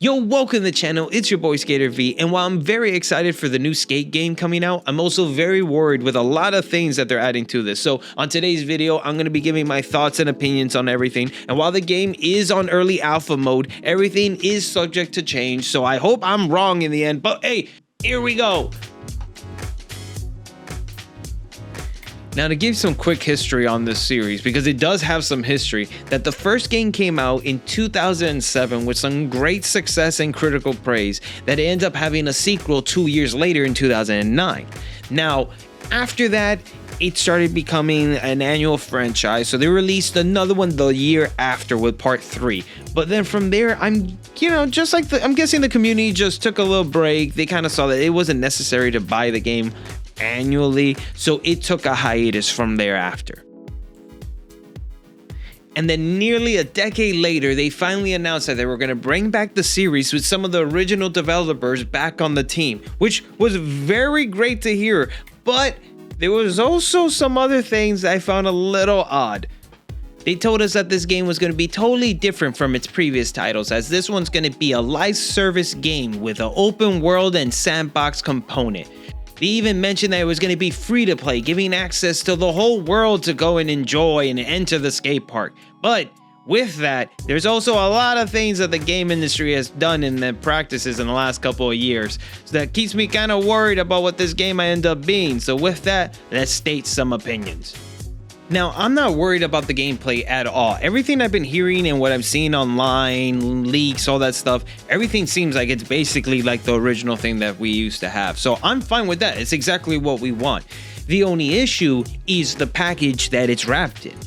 Yo, welcome to the channel, it's your boy Skater V, and while I'm very excited for the new Skate game coming out, I'm also very worried with a lot of things that they're adding to this. So on today's video, I'm going to be giving my thoughts and opinions on everything, and while the game is on early alpha mode, everything is subject to change, so I hope I'm wrong in the end, but hey, here we go! Now, to give some quick history on this series, because it does have some history, that the first game came out in 2007 with some great success and critical praise, that it ends up having a sequel 2 years later in 2009. Now, after that, it started becoming an annual franchise, so they released another one the year after with part 3. But then from there, I'm guessing the community just took a little break. They kind of saw that it wasn't necessary to buy the game annually, so it took a hiatus from thereafter. And then nearly a decade later, they finally announced that they were going to bring back the series with some of the original developers back on the team, which was very great to hear, but there was also some other things that I found a little odd. They told us that this game was going to be totally different from its previous titles, as this one's going to be a live service game with an open world and sandbox component. They even mentioned that it was going to be free to play, giving access to the whole world to go and enjoy and enter the skate park. But with that, there's also a lot of things that the game industry has done in the practices in the last couple of years. So that keeps me kind of worried about what this game might end up being. So with that, let's state some opinions. Now, I'm not worried about the gameplay at all. Everything I've been hearing and what I'm seeing online, leaks, all that stuff, everything seems like it's basically like the original thing that we used to have. So I'm fine with that. It's exactly what we want. The only issue is the package that it's wrapped in.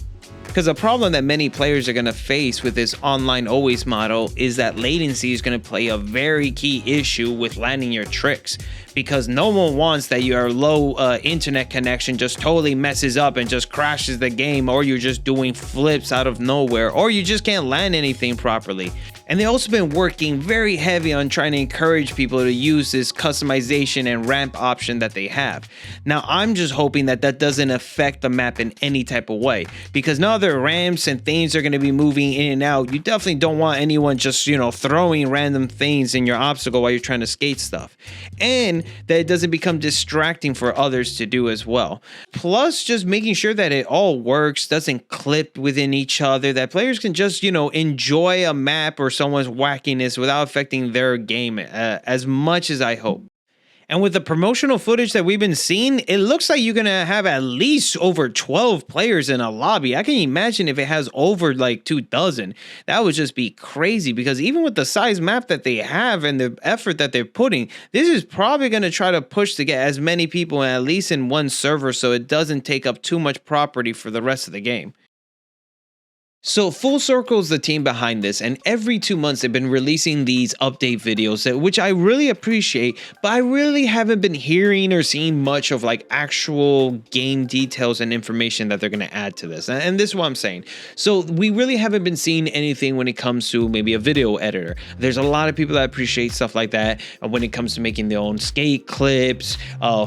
Because a problem that many players are going to face with this online always model is that latency is going to play a very key issue with landing your tricks, because no one wants that your low internet connection just totally messes up and just crashes the game, or you're just doing flips out of nowhere, or you just can't land anything properly. And they've also been working very heavy on trying to encourage people to use this customization and ramp option that they have. Now, I'm just hoping that that doesn't affect the map in any type of way, because now there are ramps and things are going to be moving in and out. You definitely don't want anyone just, throwing random things in your obstacle while you're trying to skate stuff. And that it doesn't become distracting for others to do as well. Plus, just making sure that it all works, doesn't clip within each other, that players can just, enjoy a map or someone's wackiness without affecting their game as much as I hope. And with the promotional footage that we've been seeing, it looks like you're going to have at least over 12 players in a lobby. I can imagine if it has over like 24. That would just be crazy, because even with the size map that they have and the effort that they're putting, this is probably going to try to push to get as many people at least in one server so it doesn't take up too much property for the rest of the game. So Full Circle is the team behind this, and every 2 months they've been releasing these update videos, which I really appreciate, but I really haven't been hearing or seeing much of like actual game details and information that they're going to add to this. And this is what I'm saying. So we really haven't been seeing anything when it comes to maybe a video editor. There's a lot of people that appreciate stuff like that when it comes to making their own skate clips,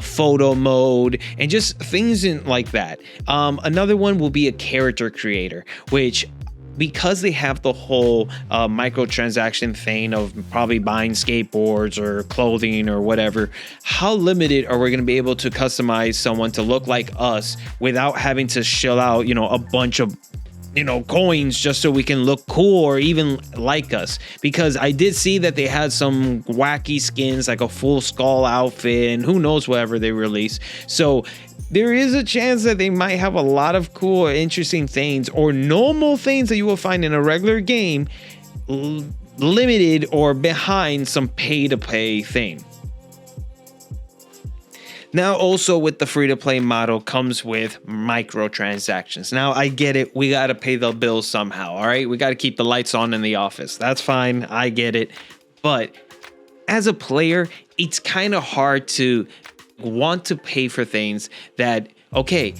photo mode, and just things like that. Another one will be a character creator, which, because they have the whole microtransaction thing of probably buying skateboards or clothing or whatever, how limited are we going to be able to customize someone to look like us without having to shell out, a bunch of coins just so we can look cool or even like us? Because I did see that they had some wacky skins, like a full skull outfit and who knows whatever they release. So there is a chance that they might have a lot of cool or interesting things, or normal things that you will find in a regular game, limited or behind some pay-to-play thing. Now, also with the free-to-play model comes with microtransactions. Now, I get it. We got to pay the bills somehow, all right? We got to keep the lights on in the office. That's fine. I get it. But as a player, it's kind of hard to want to pay for things that, okay,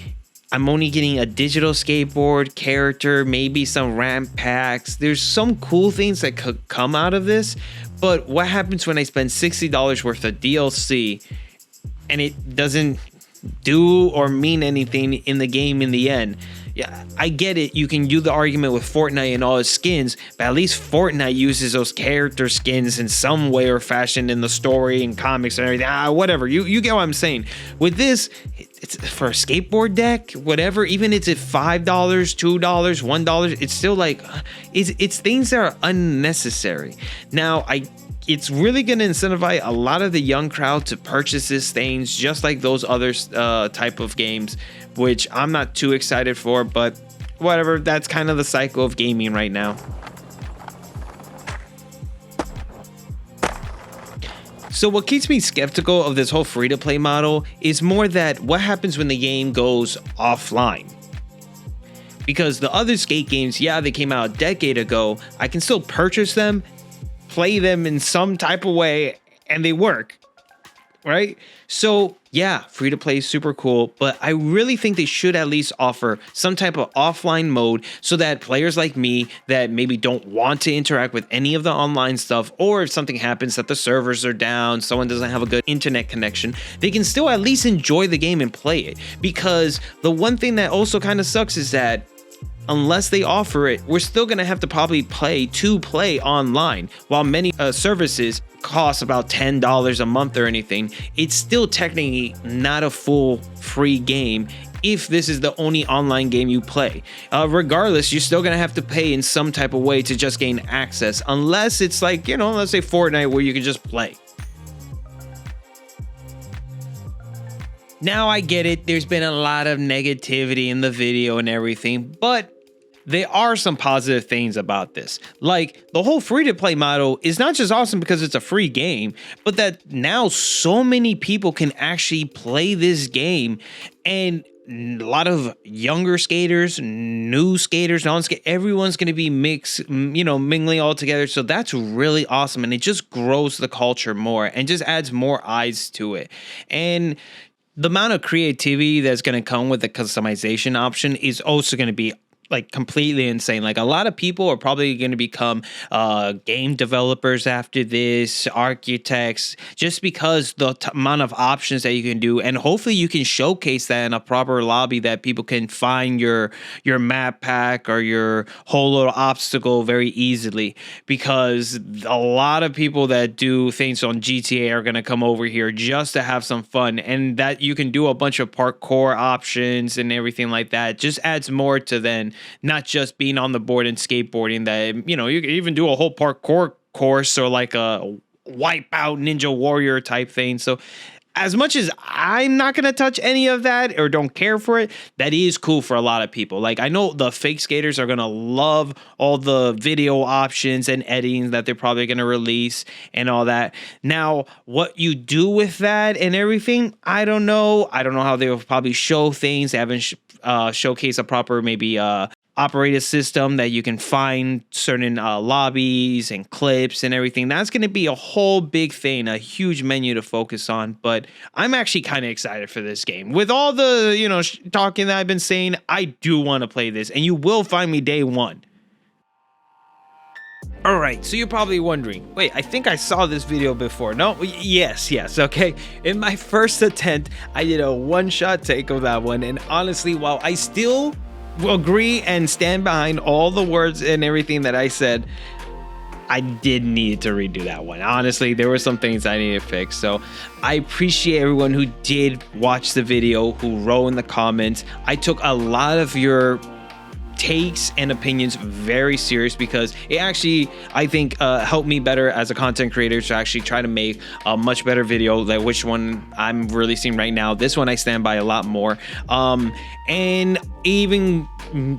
I'm only getting a digital skateboard character, maybe some ramp packs. There's some cool things that could come out of this, but what happens when I spend $60 worth of DLC and it doesn't do or mean anything in the game in the end? yeah, I get it. You can do the argument with Fortnite and all its skins, but at least Fortnite uses those character skins in some way or fashion in the story and comics and everything. Whatever. You get what I'm saying. With this, it's for a skateboard deck, whatever. Even if it's $5, $2, $1, it's still like it's things that are unnecessary. Now, it's really going to incentivize a lot of the young crowd to purchase these things, just like those other type of games, which I'm not too excited for, but whatever. That's kind of the cycle of gaming right now. So what keeps me skeptical of this whole free-to-play model is more that what happens when the game goes offline. Because the other skate games, yeah, they came out a decade ago, I can still purchase them, play them in some type of way, and they work, right? So yeah, free to play is super cool, but I really think they should at least offer some type of offline mode so that players like me that maybe don't want to interact with any of the online stuff, or if something happens that the servers are down, someone doesn't have a good internet connection, they can still at least enjoy the game and play it. Because the one thing that also kind of sucks is that unless they offer it, we're still going to have to probably play online. While many services cost about $10 a month or anything, it's still technically not a full free game if this is the only online game you play. Regardless, you're still going to have to pay in some type of way to just gain access, unless it's like, let's say Fortnite where you can just play. Now I get it, there's been a lot of negativity in the video and everything, but there are some positive things about this. Like, the whole free-to-play model is not just awesome because it's a free game, but that now so many people can actually play this game, and a lot of younger skaters, new skaters, everyone's going to be mingling all together. So that's really awesome, and it just grows the culture more and just adds more eyes to it. And the amount of creativity that's going to come with the customization option is also going to be like completely insane. Like, a lot of people are probably going to become game developers after this, architects, just because the amount of options that you can do. And hopefully you can showcase that in a proper lobby that people can find your map pack or your whole little obstacle very easily, because a lot of people that do things on GTA are going to come over here just to have some fun, and that you can do a bunch of parkour options and everything like that just adds more to then not just being on the board and skateboarding. That you can even do a whole parkour course or like a Wipeout Ninja Warrior type thing. So as much as I'm not going to touch any of that or don't care for it, that is cool for a lot of people. Like, I know the fake skaters are going to love all the video options and editing that they're probably going to release and all that. Now, what you do with that and everything, I don't know. I don't know how they will probably show things. They haven't showcased a proper maybe operated system that you can find certain lobbies and clips and everything. That's going to be a whole big thing, a huge menu to focus on. But I'm actually kind of excited for this game. With all the talking that I've been saying, I do want to play this, and you will find me day one. All right, so you're probably wondering, wait, I think I saw this video before. No? Yes, okay. In my first attempt, I did a one-shot take of that one, and honestly, while I still agree and stand behind all the words and everything that I said, I did need to redo that one. Honestly, there were some things I needed to fix. So I appreciate everyone who did watch the video, who wrote in the comments. I took a lot of your takes and opinions very serious, because it actually, I think, helped me better as a content creator to actually try to make a much better video, like which one I'm releasing right now. This one I stand by a lot more, and even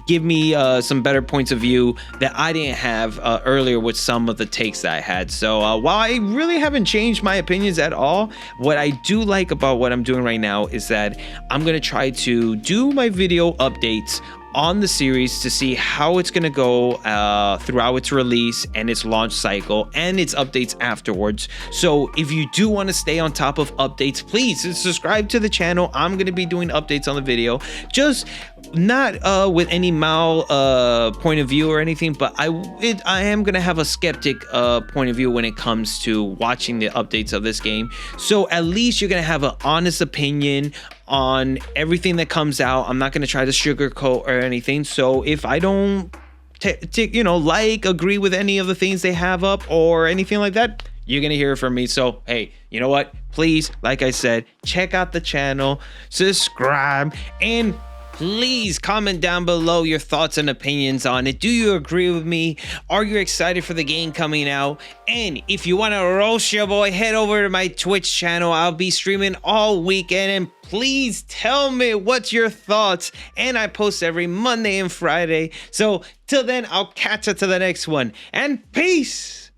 give me some better points of view that I didn't have earlier with some of the takes that I had. So while I really haven't changed my opinions at all, what I do like about what I'm doing right now is that I'm gonna try to do my video updates on the series to see how it's going to go throughout its release and its launch cycle and its updates afterwards. So if you do want to stay on top of updates, please subscribe to the channel. I'm going to be doing updates on the video, just not with any point of view or anything, but I am going to have a skeptic point of view when it comes to watching the updates of this game. So at least you're going to have an honest opinion on everything that comes out. I'm not going to try to sugarcoat or anything. So if I don't agree with any of the things they have up or anything like that, you're gonna hear it from me. So hey, you know what, please, like I said, check out the channel, subscribe, and please comment down below your thoughts and opinions on it. Do you agree with me? Are you excited for the game coming out? And if you want to roast your boy, head over to my Twitch channel. I'll be streaming all weekend, and please tell me what's your thoughts. And I post every Monday and Friday. So till then, I'll catch you to the next one, and peace.